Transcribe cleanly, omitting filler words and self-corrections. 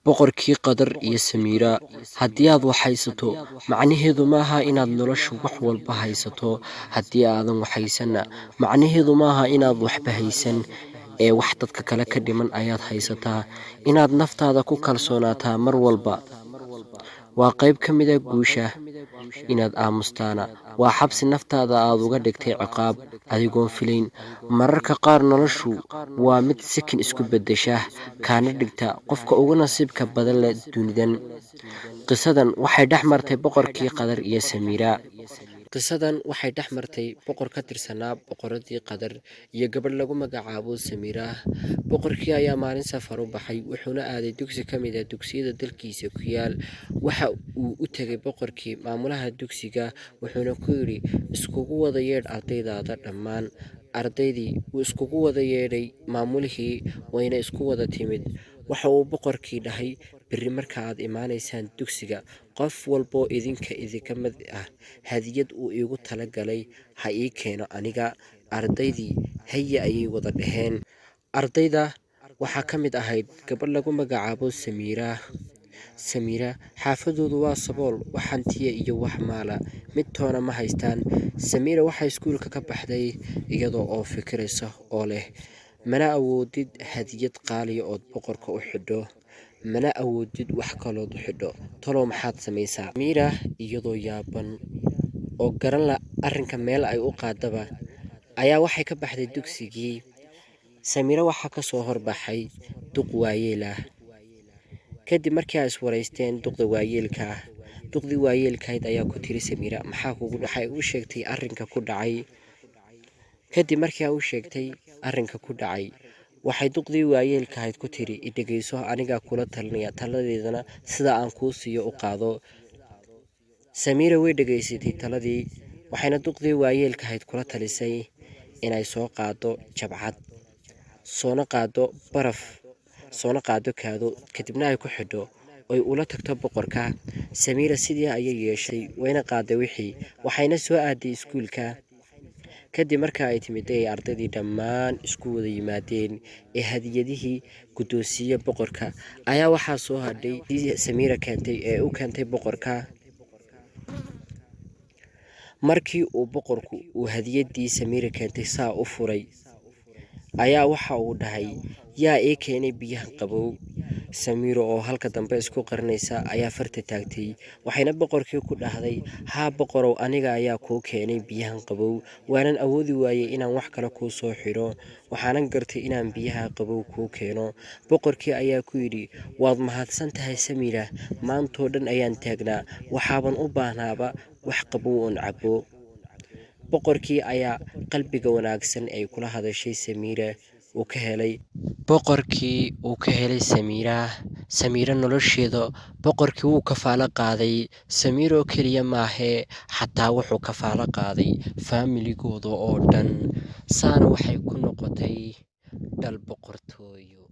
boqorkii Qadar iyo Samiira. Haddii aad wax haysato, macnaheedu maaha inaad nolosha wax walba haysato. Haddii aadan wax haysanna, macnaheedu maaha inaad waxba haysan, ee wax dadka kale ka dhiman ayaad haysataa. Inaad naftaada ku kalsoonaataa mar walba waa qayb ka mid ah guusha. Inaad aamustaana waa xabsi naftaada aad uga dhigtay ciqaab adigoon filayn. Mararka qaar noloshu waa mid sakin isku beddesha, kaana dhigta qofka ugu nasiibka badan leh dunidan. Qisadan waxay dhex martay boqorkii Qadar iyo Samiira. Qisadan waxay dhex martay boqor ka tirsanaa boqoradii Qadar iyo gabadh lagu magacaabo Samiira. Boqorkii ayaa maalin safar u baxay, wuxuuna aaday dugsi ka mid ah dugsiyada dalkiisa ku yaal. Waxa uu u tegay boqorkii maamulaha dugsiga, wuxuuna ku yidhi, iskugu wada yeedh ardaydaada dhammaan. Ardaydii wuu iskugu wada yeedhay maamulihii, wayna isku wada timid. Waxa uu boqorkii dhahay, berri marka aad imaanaysaan dugsiga, qof walboo idinka mid ah hadiyad uu iigu talagalay ha ii keeno aniga. Ardaydii haye ayay wada dhaheen. Ardayda waxaa ka mid ahayd gabadh lagu magacaabo Samiira. Xaafadoodu waa sabool, wax hantiya iyo wax maala mid toona ma haystaan. Samiira waxay iskuulka ka baxday iyadoo oo fikiraysa oo leh, mana awoodid hadiyad qaaliya ood boqorka u xidho, mana awoodid wax kalood u xidho, talow maxaad samaysaa? Samiira iyadoo yaaban oo garan la arrinka meel ay u qaadaba ayaa waxay ka baxday dugsigii. Samiira waxaa ka soo horbaxay duq waayeel ah. Kadib markii ay iswaraysteen duqdii waayeelkayd ayaa ku tiri Samiira, maxaa kugu dhacay? U sheegtay arrinka ku dhacay. Kadib markii ay u sheegtay arrinka ku dhacay, waxay duqdii waayeelkahayd ku tiri, i dhegeyso, anigaa kula talinaya, taladeedana sida aan kuu siiyo u qaado. Samiira way dhegaysatay taladii, waxayna duqdii waayeelkahayd kula talisay inay soo qaado jabcad, soona qaado baraf, soona qaado kaado, kadibna ay ku xidho oy ula tagto boqorka. Samiira sidii ayay yeeshay, wayna qaaday wixii, waxayna soo aaday iskuulka. Kadib marka ay timid ay ardaydii dhammaan isku wada yimaadeen ee hadiyadihii guddoonsiiya boqorka, ayaa waxaa soo hadhay Samiira keentay ee u keentay boqorka. Markii uu boqorku uu hadiyadii Samiira keentay saa u furay, ayaa waxa uu dhahay, yaa ii keenay biyahan qabow? Samiira oo halka dambe isku qarinaysa ayaa farta taagtay, waxayna boqorkii ku dhahday, haa boqorow, aniga ayaa kuu keenay biyahan qabow, waanan awoodi waayey inaan wax kale kuu soo xidho, waxaanan gartay inaan biyaha qabow kuu keeno. Boqorkii ayaa ku yidhi, waad mahadsan tahay Samiira, maantoo dhan ayaan taagnaa, waxaaban u baahnaaba wax qabow oon cabo. Boqorkii ayaa qalbiga wanaagsan ay kula hadashay Samiira uu ka helay. Boqorkii uu ka helay Samiira nolosheeda. Boqorkii wuu kafaalo qaaday. Samiira oo keliya maahee, xataa wuxuu kafaalo qaaday faamiligooda oo dhan. Saana waxay ku noqotay dhal boqortooyo.